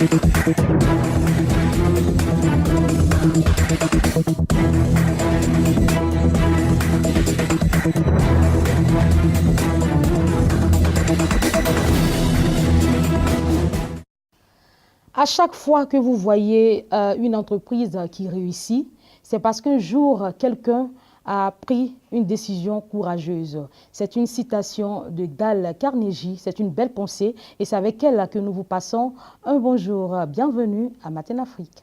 À chaque fois que vous voyez une entreprise qui réussit, c'est parce qu'un jour, quelqu'un a pris une décision courageuse. C'est une citation de Dale Carnegie, c'est une belle pensée et c'est avec elle que nous vous passons un bonjour. Bienvenue à Matin Afrique.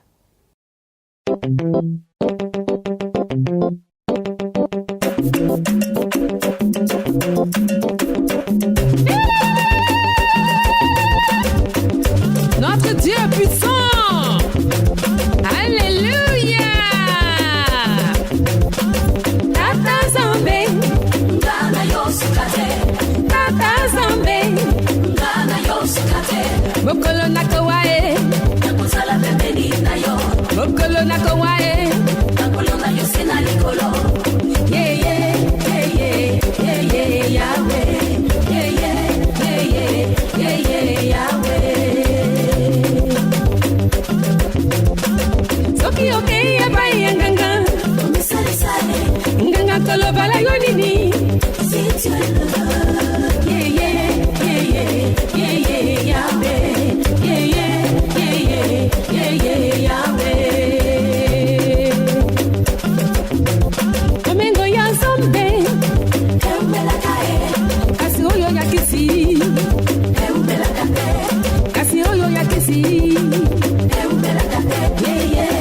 Notre Dieu est puissant. Alléluia. Tata Zambé, Ngana Yosukate. Tata Zambé, Ngana Yosukate. Mokolo nakawae, nakuzala pembeni nayo. Mokolo nakawae, nakolo na yosena likolo. Yeah yeah yeah yeah yeah yeah Yahweh. Yeah yeah yeah yeah yeah Yahweh. Soki okay abai nganga misale sale nganga kolo bala yonini si tu es là yeah yeah yeah yeah yeah Yahweh yeah yeah yeah yeah yeah Yahweh Domingo ya Zambé embela kae kasi oyo ya kisi embela kae kasi oyo ya kisi embela kae yeah yeah.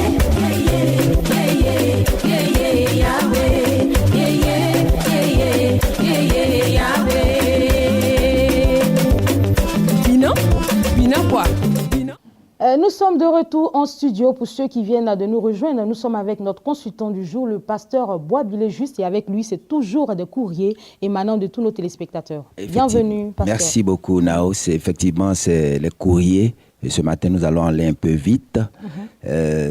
Nous sommes de retour en studio. Pour ceux qui viennent de nous rejoindre, nous sommes avec notre consultant du jour, le pasteur Boisbilé Juste, et avec lui, c'est toujours des courriers émanant de tous nos téléspectateurs. Bienvenue, pasteur. Merci beaucoup, Nao. Effectivement, c'est les courriers. Et ce matin, nous allons aller un peu vite.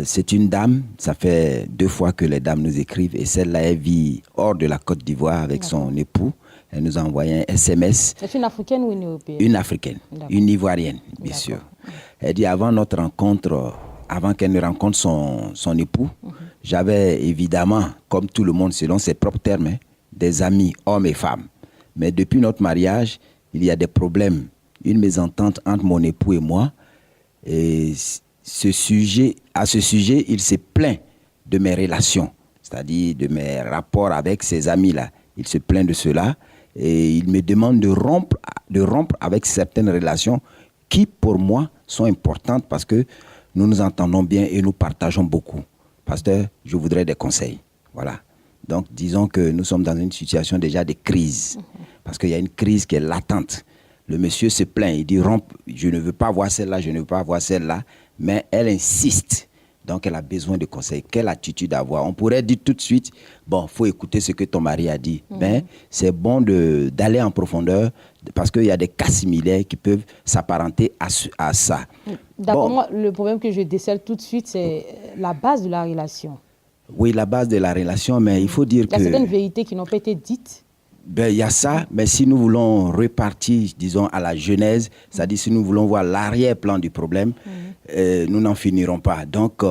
C'est une dame. Ça fait 2 fois que les dames nous écrivent. Et celle-là, elle vit hors de la Côte d'Ivoire avec son époux. Elle nous a envoyé un SMS. C'est une Africaine ou une Européenne? Une Africaine, une Ivoirienne, bien sûr. Elle dit, avant notre rencontre, avant qu'elle ne rencontre son époux, j'avais évidemment, comme tout le monde, selon ses propres termes, des amis, hommes et femmes. Mais depuis notre mariage, il y a des problèmes, une mésentente entre mon époux et moi. Et à ce sujet, il s'est plaint de mes relations, c'est-à-dire de mes rapports avec ces amis-là. Il se plaint de cela et il me demande de rompre avec certaines relations qui, pour moi, sont importantes parce que nous nous entendons bien et nous partageons beaucoup. Pasteur, je voudrais des conseils. Voilà. Donc, disons que nous sommes dans une situation déjà de crise parce qu'il y a une crise qui est latente. Le monsieur se plaint, il dit je ne veux pas voir celle-là, je ne veux pas voir celle-là, mais elle insiste. Donc elle a besoin de conseils. Quelle attitude avoir? On pourrait dire tout de suite, bon, il faut écouter ce que ton mari a dit. Mais c'est bon d'aller en profondeur parce qu'il y a des cas similaires qui peuvent s'apparenter à ça. D'accord, bon. Moi, le problème que je décèle tout de suite, c'est la base de la relation. Oui, la base de la relation, mais il faut dire que... Il y a certaines vérités qui n'ont pas été dites. Ben, il y a ça, mais si nous voulons repartir, disons, à la genèse, c'est-à-dire si nous voulons voir l'arrière-plan du problème, nous n'en finirons pas. Donc,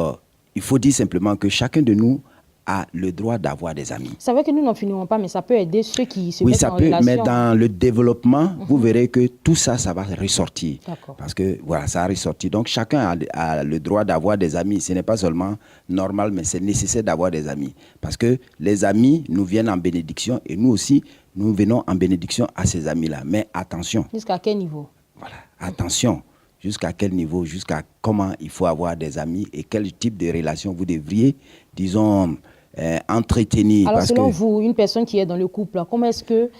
il faut dire simplement que chacun de nous a le droit d'avoir des amis. C'est vrai que nous n'en finirons pas, mais ça peut aider ceux qui se oui, mettent ça en peut, relation. mais dans le développement, vous verrez que tout ça, ça va ressortir. Parce que, voilà, ça a ressorti. Donc, chacun a le droit d'avoir des amis. Ce n'est pas seulement normal, mais c'est nécessaire d'avoir des amis. Parce que les amis nous viennent en bénédiction et nous aussi, nous venons en bénédiction à ces amis-là. Mais attention. Jusqu'à quel niveau? Voilà, attention. Jusqu'à quel niveau, jusqu'à comment il faut avoir des amis et quel type de relation vous devriez, disons, entretenir. Alors, parce selon que, vous, une personne qui est dans le couple, comment est-ce qu'elle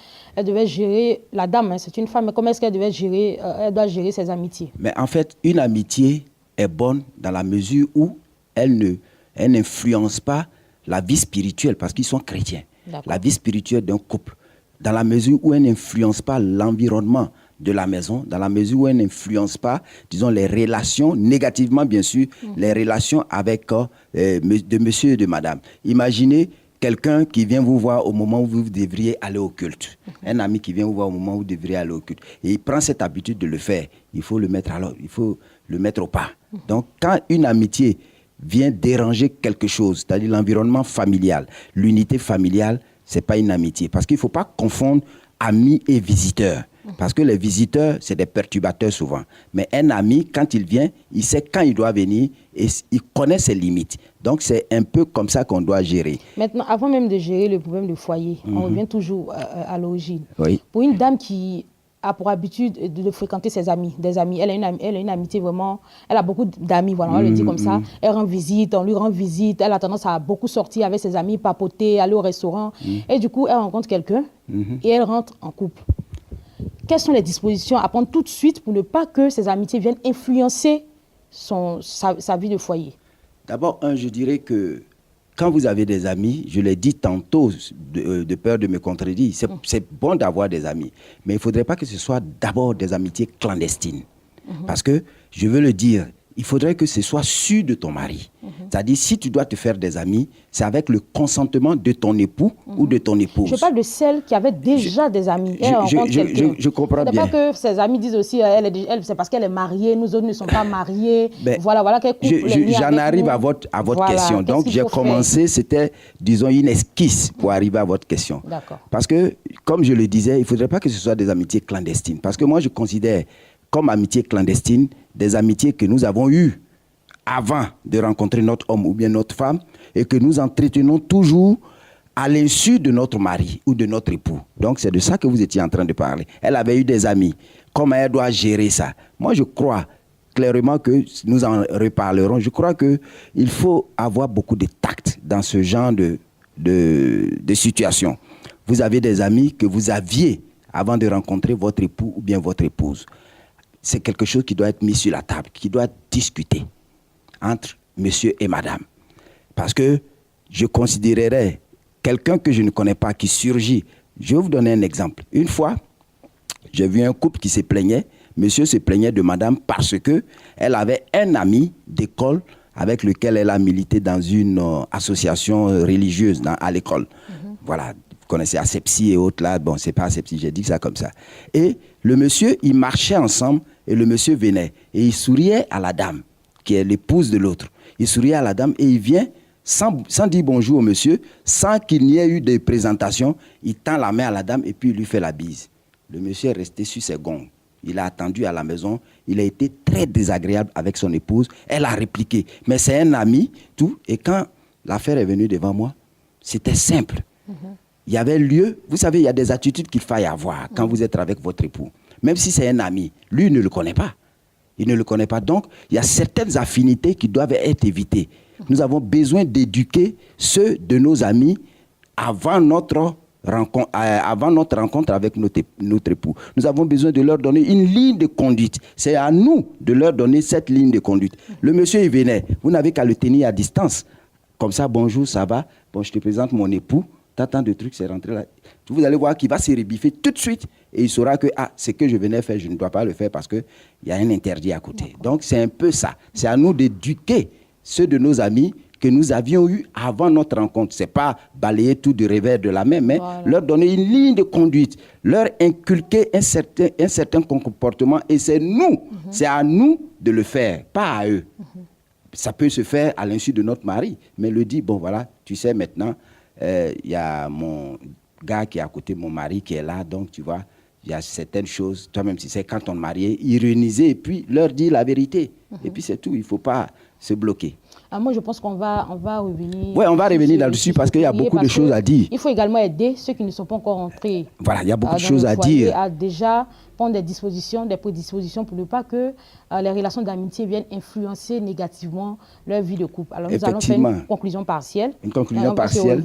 devait gérer, la dame, hein, c'est une femme, mais comment est-ce qu'elle devait gérer, elle doit gérer ses amitiés? Mais en fait, une amitié est bonne dans la mesure où elle n'influence pas la vie spirituelle, parce qu'ils sont chrétiens. La vie spirituelle d'un couple, dans la mesure où elle n'influence pas l'environnement de la maison, dans la mesure où elle n'influence pas, disons, les relations, négativement bien sûr, les relations avec de monsieur et de madame. Imaginez quelqu'un qui vient vous voir au moment où vous devriez aller au culte. Un ami qui vient vous voir au moment où vous devriez aller au culte. Et il prend cette habitude de le faire. Il faut le mettre au pas. Donc, quand une amitié vient déranger quelque chose, c'est-à-dire l'environnement familial, l'unité familiale, ce n'est pas une amitié. Parce qu'il ne faut pas confondre amis et visiteurs. Parce que les visiteurs, c'est des perturbateurs souvent. Mais un ami, quand il vient, il sait quand il doit venir et il connaît ses limites. Donc, c'est un peu comme ça qu'on doit gérer. Maintenant, avant même de gérer le problème de foyer, on revient toujours à l'origine. Oui. Pour une dame qui a pour habitude de fréquenter ses amis, des amis, elle a une amitié vraiment, elle a beaucoup d'amis, voilà, on va le dire comme ça. Elle rend visite, on lui rend visite, elle a tendance à beaucoup sortir avec ses amis, papoter, aller au restaurant. Et du coup, elle rencontre quelqu'un et elle rentre en couple. Quelles sont les dispositions à prendre tout de suite pour ne pas que ces amitiés viennent influencer sa vie de foyer? D'abord, je dirais que quand vous avez des amis, je l'ai dit tantôt de peur de me contredire, c'est bon d'avoir des amis. Mais il ne faudrait pas que ce soit d'abord des amitiés clandestines. Parce que, je veux le dire, il faudrait que ce soit sûr de ton mari. C'est-à-dire, si tu dois te faire des amis, c'est avec le consentement de ton époux ou de ton épouse. Je parle de celle qui avait déjà des amis. Je comprends bien. Il ne faut pas que ses amis disent aussi, c'est parce qu'elle est mariée, nous autres ne sommes pas mariés. Voilà qu'elle coupe les liens. J'en arrive à votre question. Donc, j'ai commencé, c'était, disons, une esquisse pour arriver à votre question. D'accord. Parce que, comme je le disais, il ne faudrait pas que ce soit des amitiés clandestines. Parce que moi, je considère comme amitié clandestine des amitiés que nous avons eues avant de rencontrer notre homme ou bien notre femme et que nous entretenons toujours à l'insu de notre mari ou de notre époux. Donc, c'est de ça que vous étiez en train de parler. Elle avait eu des amis. Comment elle doit gérer ça? Moi, je crois clairement que nous en reparlerons. Je crois qu'il faut avoir beaucoup de tact dans ce genre de situation. Vous avez des amis que vous aviez avant de rencontrer votre époux ou bien votre épouse. C'est quelque chose qui doit être mis sur la table, qui doit être discuté entre monsieur et madame. Parce que je considérerais quelqu'un que je ne connais pas qui surgit. Je vais vous donner un exemple. Une fois, j'ai vu un couple qui se plaignait. Monsieur se plaignait de madame parce qu'elle avait un ami d'école avec lequel elle a milité dans une association religieuse à l'école. Voilà. Vous connaissez Asepsi et autres là, bon, c'est pas Asepsi, j'ai dit ça comme ça. Et le monsieur, ils marchaient ensemble et le monsieur venait et il souriait à la dame, qui est l'épouse de l'autre. Il souriait à la dame et il vient sans dire bonjour au monsieur, sans qu'il n'y ait eu de présentation. Il tend la main à la dame et puis il lui fait la bise. Le monsieur est resté sur ses gonds. Il a attendu à la maison. Il a été très désagréable avec son épouse. Elle a répliqué. Mais c'est un ami, tout. Et quand l'affaire est venue devant moi, c'était simple. Il y avait lieu, vous savez, il y a des attitudes qu'il faille avoir quand vous êtes avec votre époux. Même si c'est un ami, lui, il ne le connaît pas. Il ne le connaît pas. Donc, il y a certaines affinités qui doivent être évitées. Nous avons besoin d'éduquer ceux de nos amis avant notre rencontre avec notre époux. Nous avons besoin de leur donner une ligne de conduite. C'est à nous de leur donner cette ligne de conduite. Le monsieur, il venait. Vous n'avez qu'à le tenir à distance. Comme ça, bonjour, ça va? Bon, je te présente mon époux. Tant de trucs, c'est rentré là. Vous allez voir qu'il va se rebiffer tout de suite et il saura que ce que je venais faire, je ne dois pas le faire parce qu'il y a un interdit à côté. Donc, c'est un peu ça. C'est à nous d'éduquer ceux de nos amis que nous avions eus avant notre rencontre. Ce n'est pas balayer tout du revers de la main, mais leur donner une ligne de conduite, leur inculquer un certain comportement et c'est nous, c'est à nous de le faire, pas à eux. Ça peut se faire à l'insu de notre mari, mais le dit, bon voilà, tu sais maintenant, il y a mon gars qui est à côté de mon mari qui est là, donc tu vois, il y a certaines choses, toi-même si c'est quand on est marié, ironiser et puis leur dire la vérité. Et puis c'est tout, il ne faut pas se bloquer. Moi, je pense qu'on va revenir. Oui, on va revenir là-dessus parce qu'il y a beaucoup de choses à dire. Il faut également aider ceux qui ne sont pas encore entrés. Voilà, il y a beaucoup de choses à dire. À déjà prendre des prédispositions pour ne pas que les relations d'amitié viennent influencer négativement leur vie de couple. Alors, nous allons faire une conclusion partielle. Une conclusion partielle.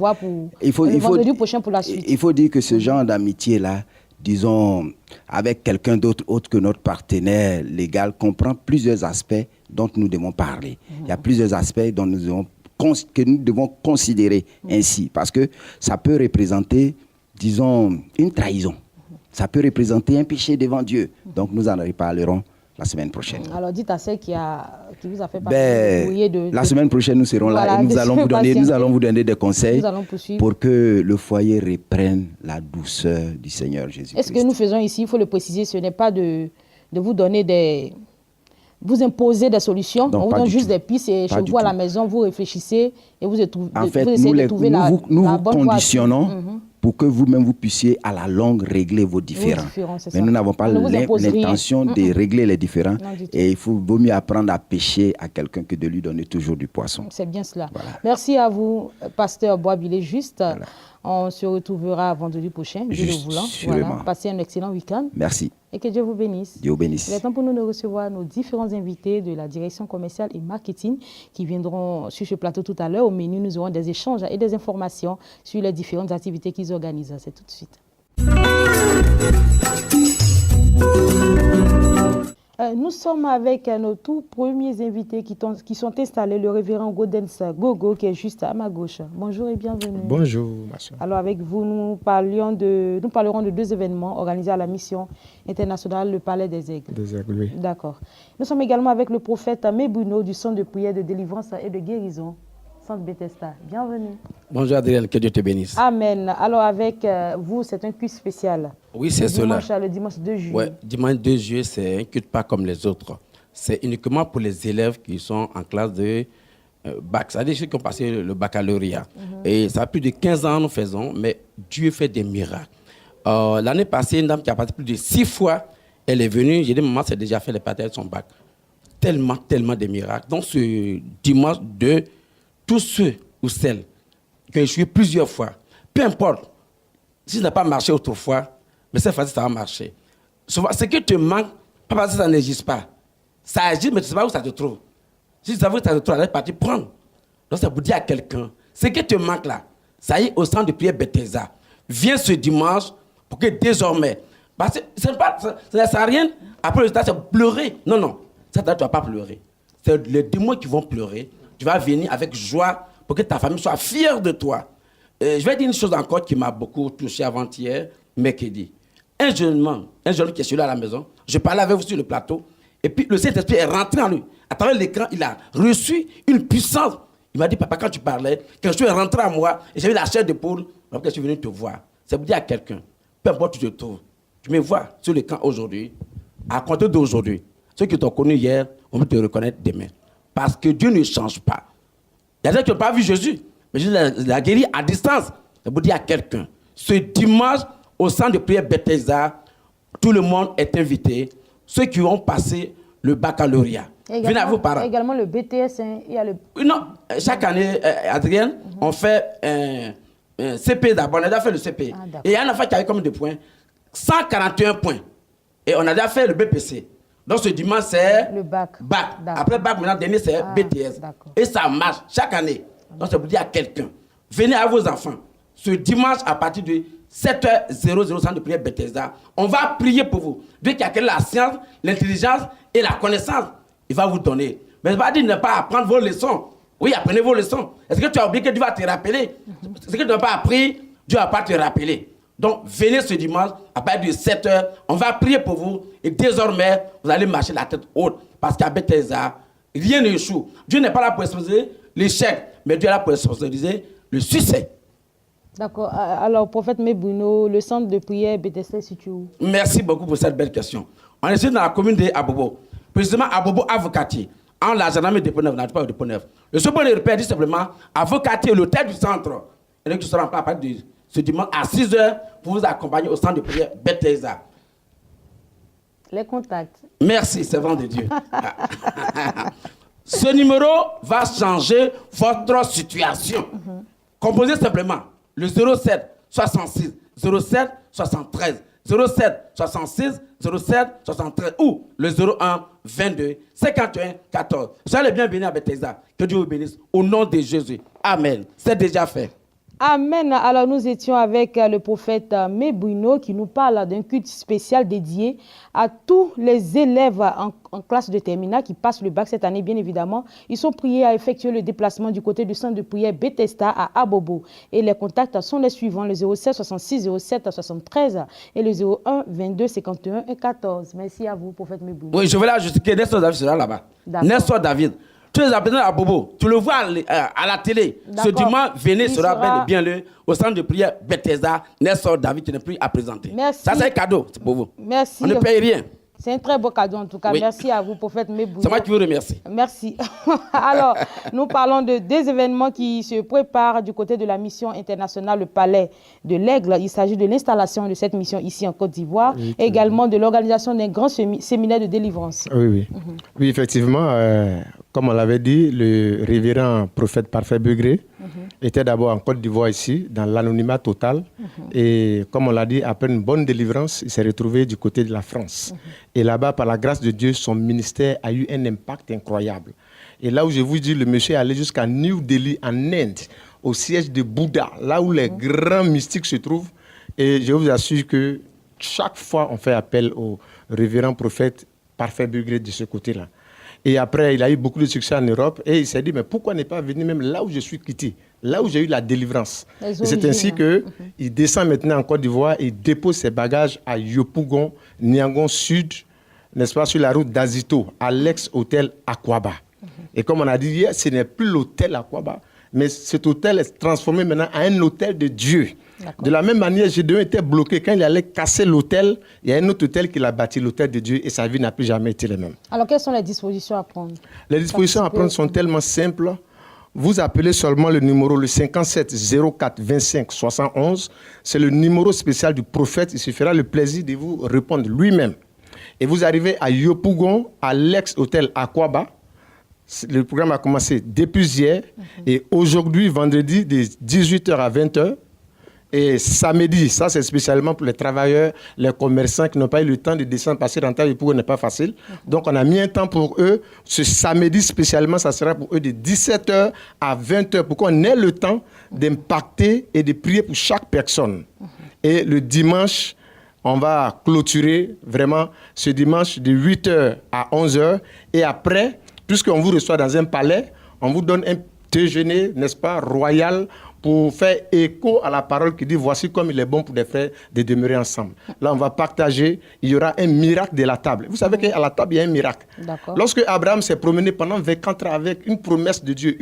Il faut vendredi prochain pour la suite. Il faut dire que ce genre d'amitié-là, disons, avec quelqu'un d'autre autre que notre partenaire légal, comprend plusieurs aspects dont nous devons parler. Il y a plusieurs aspects que nous devons considérer ainsi, parce que ça peut représenter, disons, une trahison. Ça peut représenter un péché devant Dieu. Donc nous en reparlerons la semaine prochaine. Alors dites à celle qui vous a fait parler la semaine prochaine, nous serons là et nous allons vous donner des conseils pour que le foyer reprenne la douceur du Seigneur Jésus-Christ. Et ce que nous faisons ici, il faut le préciser, ce n'est pas de vous donner vous imposer des solutions. Donc, on vous donne juste des pistes et chez vous à la maison, vous réfléchissez et vous essayez de trouver la bonne voie. Nous vous conditionnons pour que vous-même vous puissiez à la longue régler vos différends. Mais nous n'avons pas l'intention de régler les différends. Et il vaut mieux apprendre à pêcher à quelqu'un que de lui donner toujours du poisson. C'est bien cela. Voilà. Merci à vous, pasteur Boisbilé. Juste, voilà. On se retrouvera vendredi prochain, Dieu le voulant. Voilà. Passez un excellent week-end. Merci. Et que Dieu vous bénisse. Dieu vous bénisse. Il est temps pour nous de recevoir nos différents invités de la direction commerciale et marketing qui viendront sur ce plateau tout à l'heure. Au menu, nous aurons des échanges et des informations sur les différentes activités qu'ils organisent. C'est tout de suite. Nous sommes avec nos tout premiers invités qui sont installés, le révérend Gaudens Gogo, qui est juste à ma gauche. Bonjour et bienvenue. Bonjour, ma soeur. Alors avec vous, nous parlerons de 2 événements organisés à la mission internationale, le Palais des Aigles. Des Aigles, oui. D'accord. Nous sommes également avec le prophète Mebuno du Centre de prière de délivrance et de guérison, Centre Bethesda. Bienvenue. Bonjour Adrien, que Dieu te bénisse. Amen. Alors avec vous, c'est un culte spécial. Oui, c'est cela. Le dimanche 2 juillet. Oui, dimanche 2 juillet, c'est un culte pas comme les autres. C'est uniquement pour les élèves qui sont en classe de bac. C'est-à-dire ceux qui ont passé le baccalauréat. Et ça a plus de 15 ans nous faisons, mais Dieu fait des miracles. L'année passée, une dame qui a passé plus de 6 fois, elle est venue, j'ai dit, maman, c'est déjà fait les parties de son bac. Tellement de miracles. Donc ce dimanche 2, tous ceux ou celles qui ont échoué plusieurs fois, peu importe, si ça n'a pas marché autrefois, mais cette fois-ci, ça va marcher. Souvent, ce qui te manque, pas parce que ça n'existe pas. Ça agit, mais tu ne sais pas où ça te trouve. Si tu savais où ça te trouve, elle est partie prendre. Donc, ça vous dit à quelqu'un, ce qui te manque là, ça y est, au centre de prière Bethesda. Viens ce dimanche pour que désormais, parce que ça ne sert à rien, après le résultat, c'est pleurer. Non, ça tu ne vas pas pleurer. C'est les démons qui vont pleurer. Tu vas venir avec joie pour que ta famille soit fière de toi. Je vais dire une chose encore qui m'a beaucoup touché avant-hier, mercredi. Un jeune qui est celui à la maison, je parlais avec vous sur le plateau, et puis le Saint-Esprit est rentré en lui. À travers l'écran, il a reçu une puissance. Il m'a dit, papa, quand tu parlais, quelque chose est rentré à moi, et j'ai eu la chair de poule, donc je suis venu te voir. Ça veut dire à quelqu'un, peu importe où tu te trouves, tu me vois sur l'écran aujourd'hui, à compter d'aujourd'hui. Ceux qui t'ont connu hier, on peut te reconnaître demain. Parce que Dieu ne change pas. Il y a des gens qui n'ont pas vu Jésus, mais Jésus l'a guéri à distance. Ça veut dire à quelqu'un, ce dimanche, au centre de prière Bethesda, tout le monde est invité. Ceux qui ont passé le baccalauréat. Venez à vos parents. Également le BTS. Il y a le... Non, chaque année, Adrienne, on fait un CP d'abord. On a déjà fait le CP. Et il y a un enfant qui avait combien de points? 141 points. Et on a déjà fait le BPC. Donc ce dimanche, c'est le bac. Après bac, maintenant, dernier, c'est BTS. Et ça marche chaque année. Donc ça veut dire à quelqu'un, venez à vos enfants. Ce dimanche, à partir de 7h00, centre de prière Bethesda, on va prier pour vous. Dieu qui a créé la science, l'intelligence et la connaissance, il va vous donner. Mais il va dire ne pas apprendre vos leçons. Oui, apprenez vos leçons. Est-ce que tu as oublié que Dieu va te rappeler? Ce que tu n'as pas appris, Dieu ne va pas te rappeler. Donc, venez ce dimanche, à partir de 7h, on va prier pour vous. Et désormais, vous allez marcher la tête haute. Parce qu'à Bethesda, rien ne échoue. Dieu n'est pas là pour sponsoriser l'échec, mais Dieu est là pour sponsoriser le succès. D'accord. Alors, prophète Mebuno, le centre de prière Bethesda est situé où? Merci beaucoup pour cette belle question. On est dans la commune de Abobo. Précisément, Abobo Avocatier. En la gendarmerie de Dépôt-Neuf, n'a pas de Dépôt-Neuf. Le second repère dit simplement Avocatier, l'hôtel du centre. Et donc, tu seras en place à partir de ce dimanche à 6h pour vous accompagner au centre de prière Bethesda. Les contacts. Merci, servant de Dieu. Ce numéro va changer votre situation. Composez simplement le 07 66 07 73 07 66 07 73 ou le 01 22 51 14. Soyez les bienvenus à Bethesda. Que Dieu vous bénisse au nom de Jésus. Amen. C'est déjà fait. Amen. Alors nous étions avec le prophète Mebouino qui nous parle d'un culte spécial dédié à tous les élèves en classe de terminale qui passent le bac cette année, bien évidemment. Ils sont priés à effectuer le déplacement du côté du centre de prière Bethesda à Abobo. Et les contacts sont les suivants, le 07 66 07 73 et le 01 22 51 et 14. Merci à vous, prophète Mebouino. Oui, je vais là juste que Nestor David sera là-bas. Nestor David. Tous les habitants à Bobo, tu le vois à la télé. Ce dimanche, venez, sera bel et bien au centre de prière Bethesda. Nestor David, tu n'es plus à présenter. Merci. Ça, c'est un cadeau pour vous. Merci. On ne paye rien. C'est un très beau cadeau en tout cas. Oui. Merci à vous, prophète Mebouino. C'est moi qui vous remercie. Merci. Alors, nous parlons de des événements qui se préparent du côté de la mission internationale Le Palais de l'Aigle. Il s'agit de l'installation de cette mission ici en Côte d'Ivoire, oui, également de l'organisation d'un grand séminaire de délivrance. Oui, oui. Oui, effectivement, comme on l'avait dit, le révérend prophète Parfait Begré était d'abord en Côte d'Ivoire ici, dans l'anonymat total. Et comme on l'a dit, après une bonne délivrance, il s'est retrouvé du côté de la France. Et là-bas, par la grâce de Dieu, son ministère a eu un impact incroyable. Et là où je vous dis, le monsieur est allé jusqu'à New Delhi, en Inde, au siège de Bouddha, là où les grands mystiques se trouvent. Et je vous assure que chaque fois, on fait appel au révérend prophète Parfait Begré de ce côté-là. Et après, il a eu beaucoup de succès en Europe et il s'est dit, mais pourquoi ne pas venir même là où je suis quitté, là où j'ai eu la délivrance. Et c'est ainsi qu'il descend maintenant en Côte d'Ivoire et dépose ses bagages à Yopougon, Niangon Sud, n'est-ce pas, sur la route d'Azito, à l'ex-hôtel Aquaba. Et comme on a dit hier, ce n'est plus l'hôtel Aquaba, mais cet hôtel est transformé maintenant en un hôtel de Dieu. De la même manière, Gédéon était bloqué. Quand il allait casser l'hôtel, il y a un autre hôtel qu'il a bâti, l'hôtel de Dieu, et sa vie n'a plus jamais été la même. Alors, quelles sont les dispositions à prendre? Les dispositions à prendre sont tellement simples. Vous appelez seulement le numéro le 57 04 25 71. C'est le numéro spécial du prophète. Il se fera le plaisir de vous répondre lui-même. Et vous arrivez à Yopougon, à l'ex-hôtel Aquaba. Le programme a commencé depuis hier. Et aujourd'hui, vendredi, de 18h à 20h. Et samedi, ça c'est spécialement pour les travailleurs, les commerçants qui n'ont pas eu le temps de descendre passer dans le Yopougon, n'est pas facile. Donc on a mis un temps pour eux. Ce samedi spécialement, ça sera pour eux de 17h à 20h pour qu'on ait le temps d'impacter et de prier pour chaque personne. Et le dimanche, on va clôturer vraiment ce dimanche de 8h à 11h. Et après, puisqu'on vous reçoit dans un palais, on vous donne un déjeuner, n'est-ce pas, royal, pour faire écho à la parole qui dit « Voici comme il est bon pour des frères de demeurer ensemble ». Là, on va partager, il y aura un miracle de la table. Vous savez qu'à la table, il y a un miracle. Lorsque Abraham s'est promené pendant 24 ans avec une promesse de Dieu,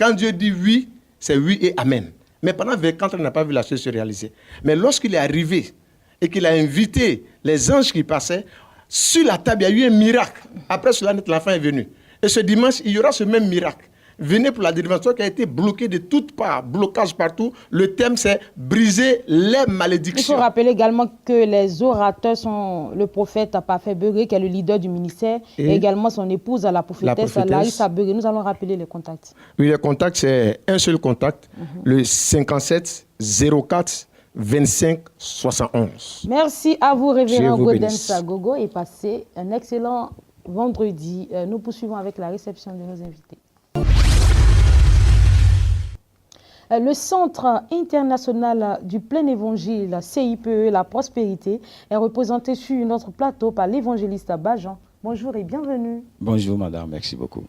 quand Dieu dit oui, c'est oui et amen. Mais pendant 24 ans, il n'a pas vu la chose se réaliser. Mais lorsqu'il est arrivé et qu'il a invité les anges qui passaient, sur la table, il y a eu un miracle. Après cela, l'enfant est venu. Et ce dimanche, il y aura ce même miracle. Venez pour la délivrance qui a été bloquée de toutes parts, blocage partout. Le thème, c'est briser les malédictions. Il faut rappeler également que les orateurs sont le prophète Parfait Begré, qui est le leader du ministère, et également son épouse, la prophétesse Larissa Begré. Nous allons rappeler les contacts. Oui, les contacts, c'est un seul contact, le 57 04 25 71. Merci à vous, révérend Gaudens Gogo, et passez un excellent vendredi. Nous poursuivons avec la réception de nos invités. Le Centre international du plein évangile, CIPE, la prospérité, est représenté sur notre plateau par l'évangéliste Bajan. Bonjour et bienvenue. Bonjour madame, merci beaucoup.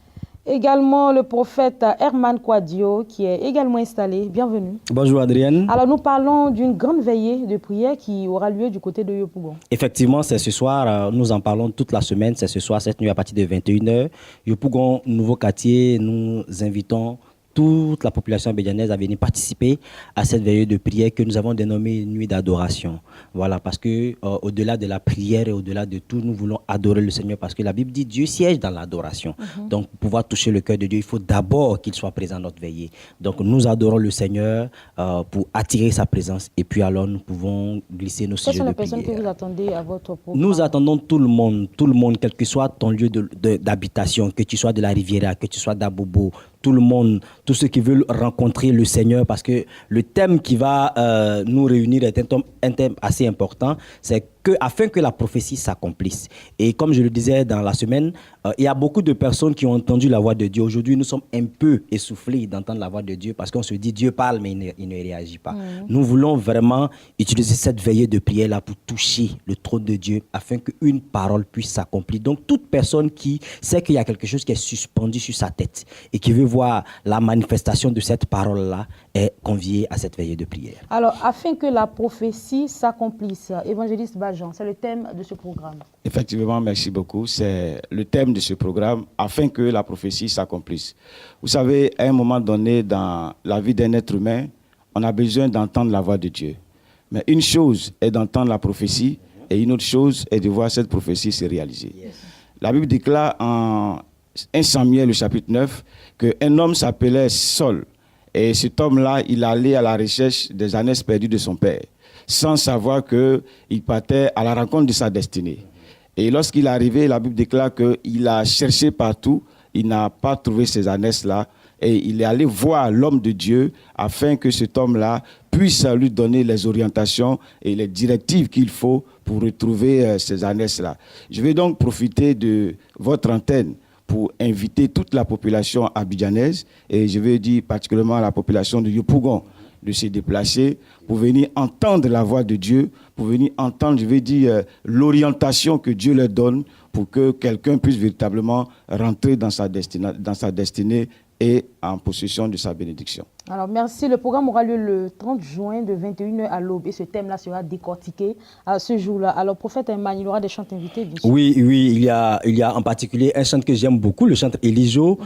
Également le prophète Herman Quadio qui est également installé. Bienvenue. Bonjour Adrienne. Alors nous parlons d'une grande veillée de prière qui aura lieu du côté de Yopougon. Effectivement, c'est ce soir, nous en parlons toute la semaine, c'est ce soir, cette nuit à partir de 21h. Yopougon, nouveau quartier, nous invitons toute la population abidjanaise à venir participer à cette veillée de prière que nous avons dénommée Nuit d'adoration. Voilà, parce que au-delà de la prière et au-delà de tout, nous voulons adorer le Seigneur parce que la Bible dit Dieu siège dans l'adoration. Donc, pour pouvoir toucher le cœur de Dieu, il faut d'abord qu'il soit présent dans notre veillée. Donc, nous adorons le Seigneur pour attirer sa présence et puis alors nous pouvons glisser nos sujets de prière. Quelles sont les personnes que vous attendez à votre programme? Nous attendons tout le monde, quel que soit ton lieu d'habitation, que tu sois de la Riviera, que tu sois d'Abobo, tout le monde, tous ceux qui veulent rencontrer le Seigneur, parce que le thème qui va nous réunir est un thème assez important, c'est afin que la prophétie s'accomplisse. Et comme je le disais dans la semaine, il y a beaucoup de personnes qui ont entendu la voix de Dieu. Aujourd'hui, nous sommes un peu essoufflés d'entendre la voix de Dieu parce qu'on se dit Dieu parle, mais il ne réagit pas. Nous voulons vraiment utiliser cette veillée de prière-là pour toucher le trône de Dieu afin qu'une parole puisse s'accomplir. Donc, toute personne qui sait qu'il y a quelque chose qui est suspendu sur sa tête et qui veut voir la manifestation de cette parole-là est conviée à cette veillée de prière. Alors, afin que la prophétie s'accomplisse, évangéliste Bajan, c'est le thème de ce programme. Effectivement, merci beaucoup. C'est le thème de ce programme, afin que la prophétie s'accomplisse. Vous savez, à un moment donné, dans la vie d'un être humain, on a besoin d'entendre la voix de Dieu. Mais une chose est d'entendre la prophétie et une autre chose est de voir cette prophétie se réaliser. La Bible déclare en 1 Samuel, le chapitre 9, qu'un homme s'appelait Saul. Et cet homme-là, il allait à la recherche des ânesses perdues de son père, sans savoir qu'il partait à la rencontre de sa destinée. Et lorsqu'il est arrivé, la Bible déclare qu'il a cherché partout, il n'a pas trouvé ces ânesses-là, et il est allé voir l'homme de Dieu afin que cet homme-là puisse lui donner les orientations et les directives qu'il faut pour retrouver ces ânesses-là. Je vais donc profiter de votre antenne pour inviter toute la population abidjanaise, et je veux dire particulièrement la population de Yopougon, de se déplacer pour venir entendre la voix de Dieu, pour venir entendre, je veux dire, l'orientation que Dieu leur donne pour que quelqu'un puisse véritablement rentrer dans sa destinée et en possession de sa bénédiction. Alors, merci. Le programme aura lieu le 30 juin de 21h à l'aube et ce thème-là sera décortiqué à ce jour-là. Alors, prophète Emmanuel, il y aura des chants invités, bien sûr. Oui, il y a en particulier un chant que j'aime beaucoup, le chant Elijo,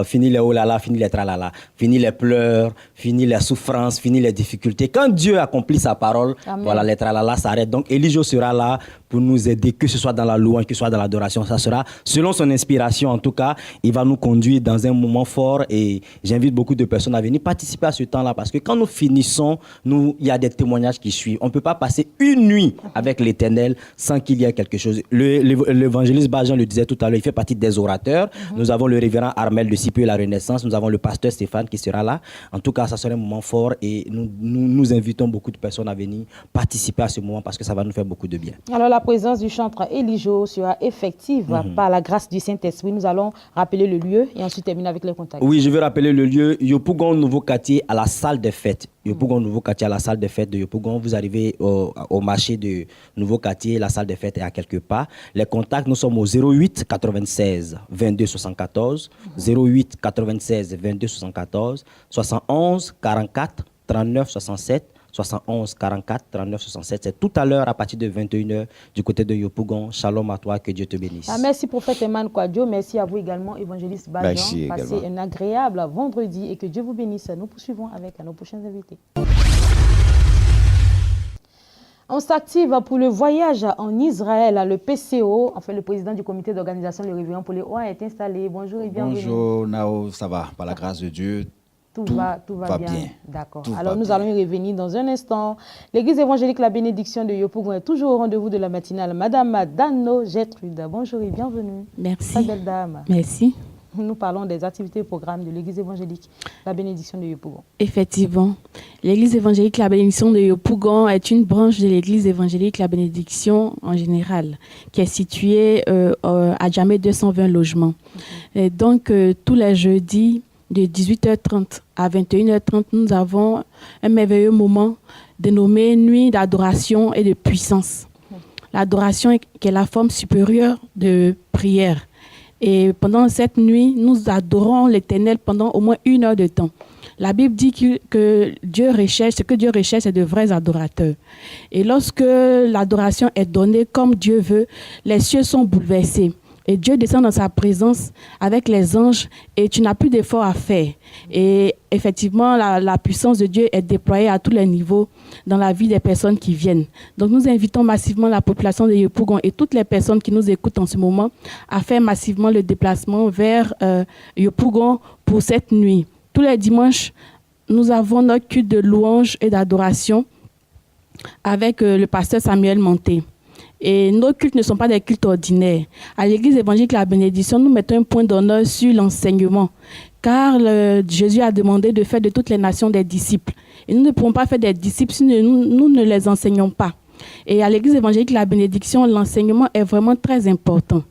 fini les oh là là, fini les tralala, fini les pleurs, fini les souffrances, fini les difficultés. Quand Dieu accomplit sa parole, Amen. Voilà, les tralala s'arrêtent. Donc, Elijo sera là pour nous aider, que ce soit dans la louange, que ce soit dans l'adoration. Ça sera, selon son inspiration en tout cas, il va nous conduire dans un moment fort et j'invite beaucoup de personnes à venir participer à ce temps-là parce que quand nous finissons, il y a des témoignages qui suivent. On ne peut pas passer une nuit avec l'Éternel sans qu'il y ait quelque chose. L'évangéliste Bajan le disait tout à l'heure, il fait partie des orateurs. Nous avons le révérend Armel de Sipio et la Renaissance, nous avons le pasteur Stéphane qui sera là. En tout cas, ça sera un moment fort et nous invitons beaucoup de personnes à venir participer à ce moment parce que ça va nous faire beaucoup de bien. Alors la présence du chanteur Elijo sera effective par la grâce du Saint-Esprit. Nous allons rappeler le lieu et ensuite terminer avec les contacts. Oui, je vais rappeler le lieu. Yopougon, nouveau quartier à la salle des fêtes. Yopougon, nouveau quartier à la salle des fêtes de Yopougon. Vous arrivez au marché de nouveau quartier, la salle des fêtes est à quelques pas. Les contacts, nous sommes au 08 96 22 74, 08 96 22 74, 71 44 39 67. 71 44 39 67. C'est tout à l'heure à partir de 21h du côté de Yopougon. Shalom à toi, que Dieu te bénisse. Merci prophète Emmanuel Kwadjo. Merci à vous également, évangéliste Bajan. Passez un agréable vendredi et que Dieu vous bénisse. Nous poursuivons avec nos prochains invités. On s'active pour le voyage en Israël. Le PCO, enfin le président du comité d'organisation, le révérend Poléo, est installé. Bonjour et bienvenue. Bonjour Nao, ça va, par la grâce de Dieu. Tout va bien. D'accord. Alors nous allons y revenir dans un instant. L'église évangélique La Bénédiction de Yopougon est toujours au rendez-vous de la matinale. Madame Dano Gertrude, bonjour et bienvenue. Merci. Très belle dame. Merci. Nous parlons des activités et programmes de l'église évangélique La Bénédiction de Yopougon. Effectivement. L'église évangélique La Bénédiction de Yopougon est une branche de l'église évangélique La Bénédiction en général, qui est située à Djamé 220 logements. Et donc, tous les jeudis, de 18h30 à 21h30, nous avons un merveilleux moment dénommé Nuit d'adoration et de puissance. L'adoration qui est la forme supérieure de prière. Et pendant cette nuit, nous adorons l'Éternel pendant au moins 1 heure de temps. La Bible dit que Dieu recherche, ce que Dieu recherche, c'est de vrais adorateurs. Et lorsque l'adoration est donnée comme Dieu veut, les cieux sont bouleversés. Et Dieu descend dans sa présence avec les anges et tu n'as plus d'effort à faire. Et effectivement, la puissance de Dieu est déployée à tous les niveaux dans la vie des personnes qui viennent. Donc nous invitons massivement la population de Yopougon et toutes les personnes qui nous écoutent en ce moment à faire massivement le déplacement vers Yopougon pour cette nuit. Tous les dimanches, nous avons notre culte de louange et d'adoration avec le pasteur Samuel Manté. Et nos cultes ne sont pas des cultes ordinaires. À l'église évangélique La Bénédiction, nous mettons un point d'honneur sur l'enseignement. Car Jésus a demandé de faire de toutes les nations des disciples. Et nous ne pouvons pas faire des disciples si nous ne les enseignons pas. Et à l'église évangélique La Bénédiction, l'enseignement est vraiment très important.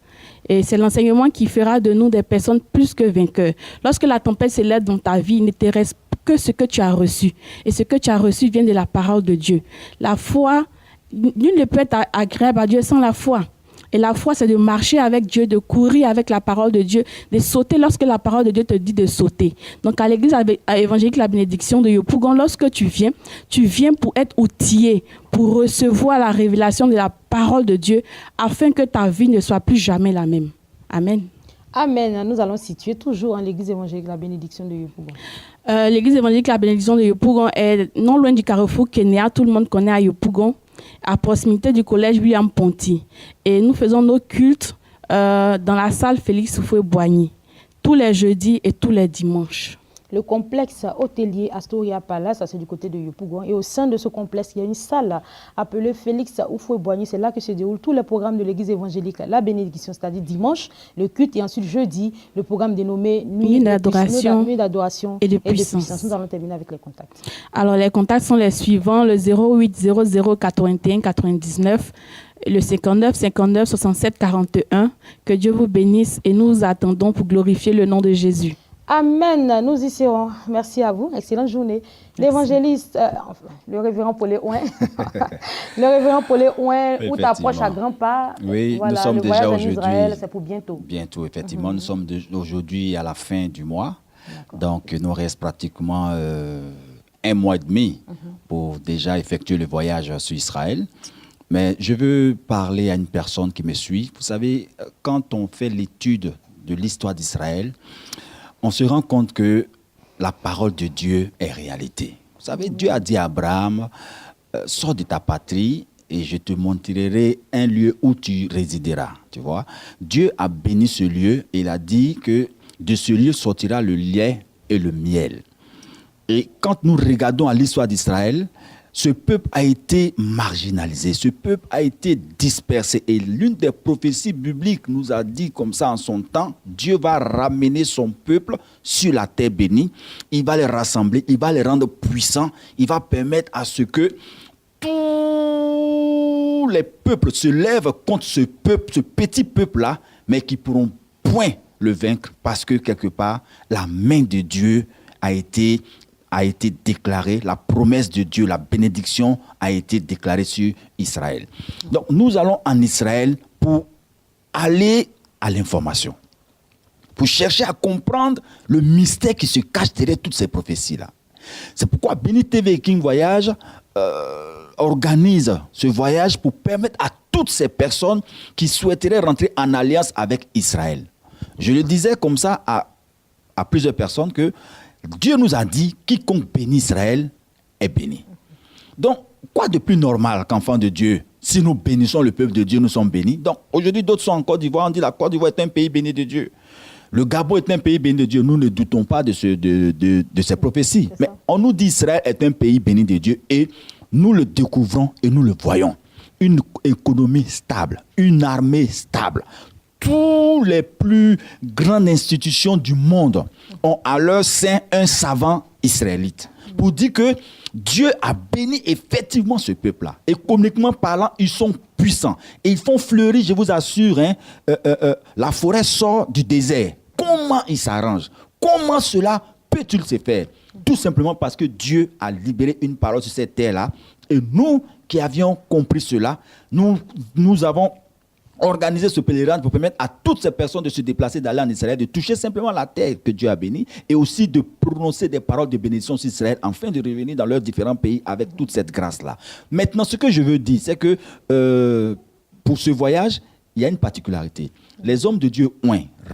Et c'est l'enseignement qui fera de nous des personnes plus que vainqueurs. Lorsque la tempête s'élève dans ta vie, il ne te reste que ce que tu as reçu. Et ce que tu as reçu vient de la parole de Dieu. La foi, nul ne peut être agréable à Dieu sans la foi. Et la foi, c'est de marcher avec Dieu, de courir avec la parole de Dieu, de sauter lorsque la parole de Dieu te dit de sauter. Donc, à l'église évangélique La Bénédiction de Yopougon, lorsque tu viens pour être outillé, pour recevoir la révélation de la parole de Dieu, afin que ta vie ne soit plus jamais la même. Amen. Amen. Nous allons situer toujours l'église évangélique La Bénédiction de Yopougon. L'église évangélique La Bénédiction de Yopougon est non loin du carrefour Kenya. Tout le monde connaît à Yopougon, à proximité du collège William Ponty. Et nous faisons nos cultes dans la salle Félix Houphouët-Boigny, tous les jeudis et tous les dimanches. Le complexe hôtelier Astoria Palace, c'est du côté de Yopougon. Et au sein de ce complexe, il y a une salle appelée Félix Houphouët-Boigny. C'est là que se déroulent tous les programmes de l'église évangélique La Bénédiction, c'est-à-dire dimanche, le culte, et ensuite jeudi, le programme dénommé Nuit d'adoration et de puissance. Nous allons terminer avec les contacts. Alors, les contacts sont les suivants, le 08 00 81 99, le 59 59 67 41. Que Dieu vous bénisse et nous attendons pour glorifier le nom de Jésus. Amen. Nous y serons. Merci à vous. Excellente journée. L'évangéliste, le révérend Paulé Ouin, le révérend Paulé Ouin, où t'approches à grands pas. Oui, voilà, nous sommes déjà aujourd'hui. C'est pour bientôt. Bientôt, effectivement. Nous sommes aujourd'hui à la fin du mois. Donc, il nous reste pratiquement un mois et demi pour déjà effectuer le voyage sur Israël. Mais je veux parler à une personne qui me suit. Vous savez, quand on fait l'étude de l'histoire d'Israël, on se rend compte que la parole de Dieu est réalité. Vous savez, Dieu a dit à Abraham, sors de ta patrie et je te montrerai un lieu où tu résideras. Tu vois? Dieu a béni ce lieu et il a dit que de ce lieu sortira le lait et le miel. Et quand nous regardons à l'histoire d'Israël, ce peuple a été marginalisé, ce peuple a été dispersé. Et l'une des prophéties bibliques nous a dit comme ça en son temps, Dieu va ramener son peuple sur la terre bénie, il va les rassembler, il va les rendre puissants, il va permettre à ce que tous les peuples se lèvent contre ce peuple, ce petit peuple-là, mais qui ne pourront point le vaincre parce que quelque part, la main de Dieu a été déclarée, la promesse de Dieu, la bénédiction a été déclarée sur Israël. Donc nous allons en Israël pour aller à l'information, pour chercher à comprendre le mystère qui se cache derrière toutes ces prophéties-là. C'est pourquoi Béni TV King Voyage organise ce voyage pour permettre à toutes ces personnes qui souhaiteraient rentrer en alliance avec Israël. Je le disais comme ça à plusieurs personnes que Dieu nous a dit, quiconque bénit Israël est béni. Donc, quoi de plus normal qu'enfant de Dieu, si nous bénissons le peuple de Dieu, nous sommes bénis. Donc, aujourd'hui, d'autres sont en Côte d'Ivoire, on dit la Côte d'Ivoire est un pays béni de Dieu. Le Gabon est un pays béni de Dieu. Nous ne doutons pas de ces prophéties. Mais on nous dit Israël est un pays béni de Dieu et nous le découvrons et nous le voyons. Une économie stable, une armée stable. Toutes les plus grandes institutions du monde ont à leur sein un savant israélite pour dire que Dieu a béni effectivement ce peuple-là. Économiquement parlant, ils sont puissants. Et ils font fleurir, je vous assure, la forêt sort du désert. Comment ils s'arrangent? Comment cela peut-il se faire? Tout simplement parce que Dieu a libéré une parole sur cette terre-là. Et nous qui avions compris cela, nous avons organiser ce pèlerinage pour permettre à toutes ces personnes de se déplacer, d'aller en Israël, de toucher simplement la terre que Dieu a bénie et aussi de prononcer des paroles de bénédiction sur Israël afin de revenir dans leurs différents pays avec toute cette grâce-là. Maintenant, ce que je veux dire, c'est que pour ce voyage, il y a une particularité. Les hommes de Dieu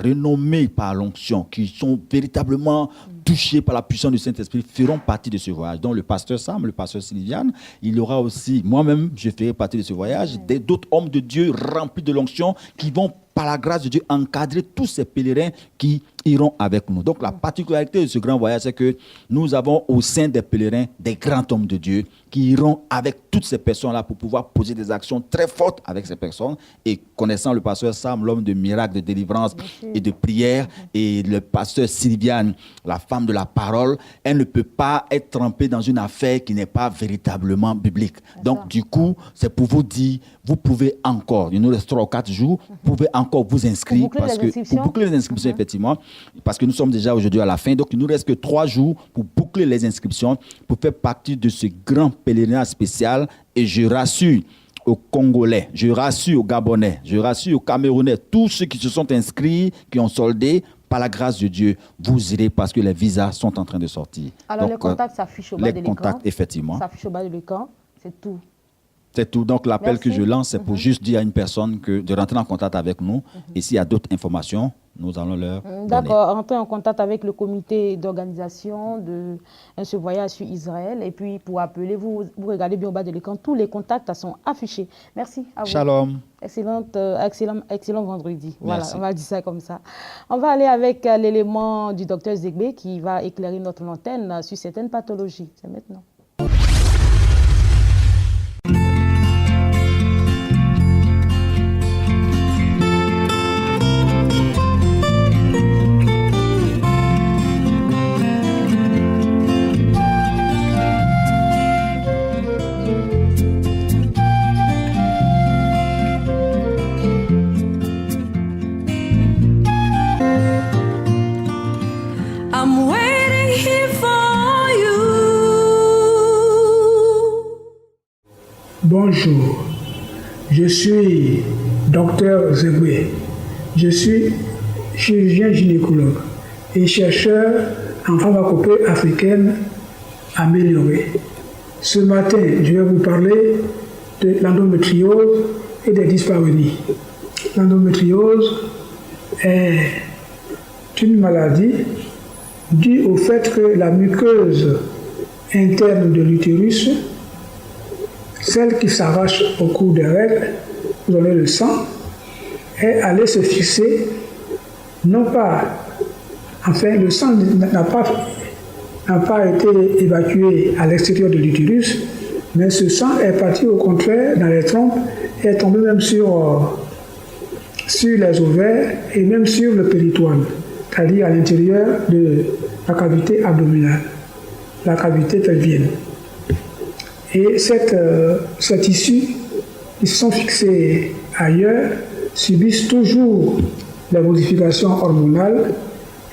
renommés par l'onction, qui sont véritablement touchés par la puissance du Saint-Esprit, feront partie de ce voyage. Donc le pasteur Sam, le pasteur Sylviane, il y aura aussi, moi-même, je ferai partie de ce voyage, d'autres hommes de Dieu remplis de l'onction qui vont par la grâce de Dieu, encadrer tous ces pèlerins qui iront avec nous. Donc la particularité de ce grand voyage, c'est que nous avons au sein des pèlerins des grands hommes de Dieu qui iront avec toutes ces personnes-là pour pouvoir poser des actions très fortes avec ces personnes. Et connaissant le pasteur Sam, l'homme de miracles, de délivrance et de prière, et le pasteur Sylviane, la femme de la parole, elle ne peut pas être trempée dans une affaire qui n'est pas véritablement biblique. Donc du coup, c'est pour vous dire, vous pouvez encore, il nous reste 3 ou 4 jours, vous pouvez encore vous inscrire pour boucler les inscriptions, effectivement, parce que nous sommes déjà aujourd'hui à la fin. Donc il nous reste que 3 jours pour boucler les inscriptions, pour faire partie de ce grand pèlerinage spécial. Et je rassure aux Congolais, je rassure aux Gabonais, je rassure aux Camerounais, tous ceux qui se sont inscrits, qui ont soldé, par la grâce de Dieu, vous irez parce que les visas sont en train de sortir. Alors donc, les contacts s'affichent au bas de l'écran. Les contacts, effectivement. S'affichent au bas de l'écran, c'est tout. C'est tout. Donc l'appel que je lance, c'est pour juste dire à une personne de rentrer en contact avec nous. Et s'il y a d'autres informations, nous allons leur donner. D'accord, rentrer en contact avec le comité d'organisation de ce voyage sur Israël. Et puis pour appeler, vous regardez bien au bas de l'écran, tous les contacts sont affichés. Merci à vous. Shalom. Excellent vendredi. Merci. Voilà, on va dire ça comme ça. On va aller avec l'élément du docteur Zegbe qui va éclairer notre antenne sur certaines pathologies. C'est maintenant. I'm waiting here for you. Bonjour, je suis Dr Zegbe. Je suis chirurgien gynécologue et chercheur en pharmacopée africaine améliorée. Ce matin, je vais vous parler de l'endométriose et des dyspareunies. L'endométriose est une maladie due au fait que la muqueuse interne de l'utérus, celle qui s'arrache au cours des règles, vous avez le sang, est allée se fixer, non pas, enfin le sang n'a pas été évacué à l'extérieur de l'utérus, mais ce sang est parti au contraire dans les trompes et est tombé même sur les ovaires et même sur le péritoine, c'est-à-dire à l'intérieur de la cavité abdominale, la cavité pelvienne. Et ces tissus qui se sont fixés ailleurs subissent toujours les modifications hormonales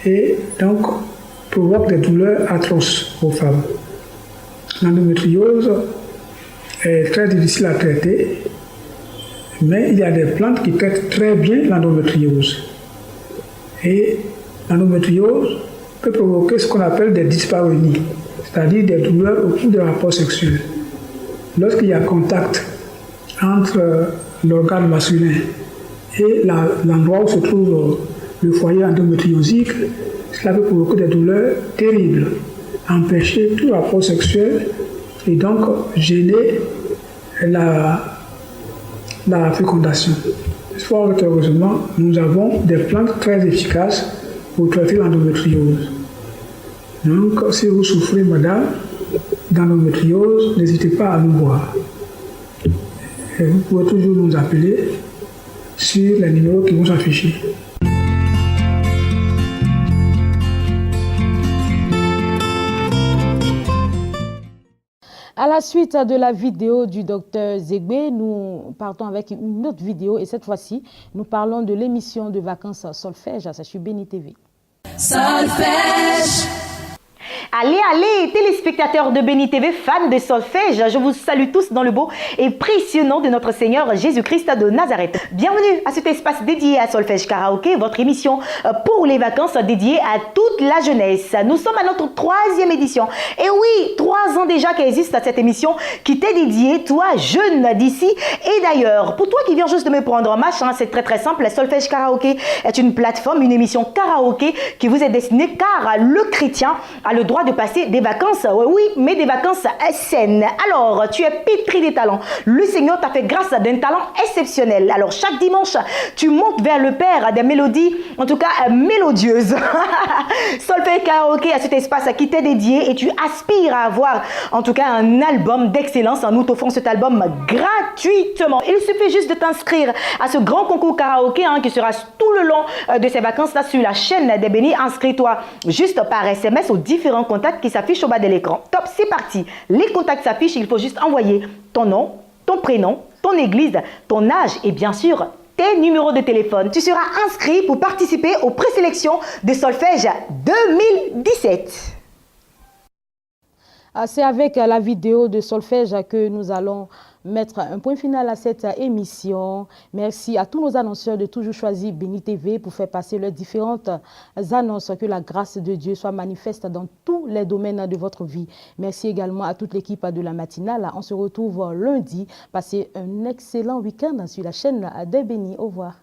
et donc provoquent des douleurs atroces aux femmes. L'endométriose est très difficile à traiter, mais il y a des plantes qui traitent très bien l'endométriose. Et l'endométriose peut provoquer ce qu'on appelle des dyspareunies, c'est-à-dire des douleurs au cours des rapports sexuels. Lorsqu'il y a contact entre l'organe masculin et l'endroit où se trouve le foyer endométriosique, cela peut provoquer des douleurs terribles, empêcher tout rapport sexuel et donc gêner la fécondation. Fort heureusement, nous avons des plantes très efficaces pour traiter l'endométriose. Donc, si vous souffrez, madame, d'endométriose, n'hésitez pas à nous voir. Et vous pouvez toujours nous appeler sur les numéros qui vont s'afficher. À la suite de la vidéo du docteur Zegbe, nous partons avec une autre vidéo et cette fois-ci, nous parlons de l'émission de vacances Solfège, ça sur Béni TV. Solfège. Allez, téléspectateurs de Béni TV, fans de solfège, je vous salue tous dans le beau et précieux nom de notre Seigneur Jésus-Christ de Nazareth. Bienvenue à cet espace dédié à Solfège Karaoké, votre émission pour les vacances dédiée à toute la jeunesse. Nous sommes à notre 3e édition. Et oui, 3 ans déjà qu'existe cette émission qui t'est dédiée, toi, jeune d'ici et d'ailleurs. Pour toi qui viens juste de me prendre en marche, c'est très simple. Solfège Karaoké est une plateforme, une émission karaoké qui vous est destinée car le chrétien a le droit de passer des vacances, oui, mais des vacances saines. Alors, tu es pétri des talents. Le Seigneur t'a fait grâce d'un talent exceptionnel. Alors, chaque dimanche, tu montes vers le Père des mélodies, en tout cas mélodieuses. Solfège Karaoké à cet espace qui t'est dédié et tu aspires à avoir, en tout cas, un album d'excellence. Nous t'offrons cet album gratuitement. Il suffit juste de t'inscrire à ce grand concours karaoké qui sera tout le long de ces vacances-là sur la chaîne des bénis. Inscris-toi juste par SMS aux différents contacts qui s'affichent au bas de l'écran. Top, c'est parti. Les contacts s'affichent, il faut juste envoyer ton nom, ton prénom, ton église, ton âge et bien sûr tes numéros de téléphone. Tu seras inscrit pour participer aux présélections de Solfège 2017. C'est avec la vidéo de Solfège que nous allons mettre un point final à cette émission. Merci à tous nos annonceurs de toujours choisir Béni TV pour faire passer leurs différentes annonces. Que la grâce de Dieu soit manifeste dans tous les domaines de votre vie. Merci également à toute l'équipe de la matinale. On se retrouve lundi. Passez un excellent week-end sur la chaîne des Bénis. Au revoir.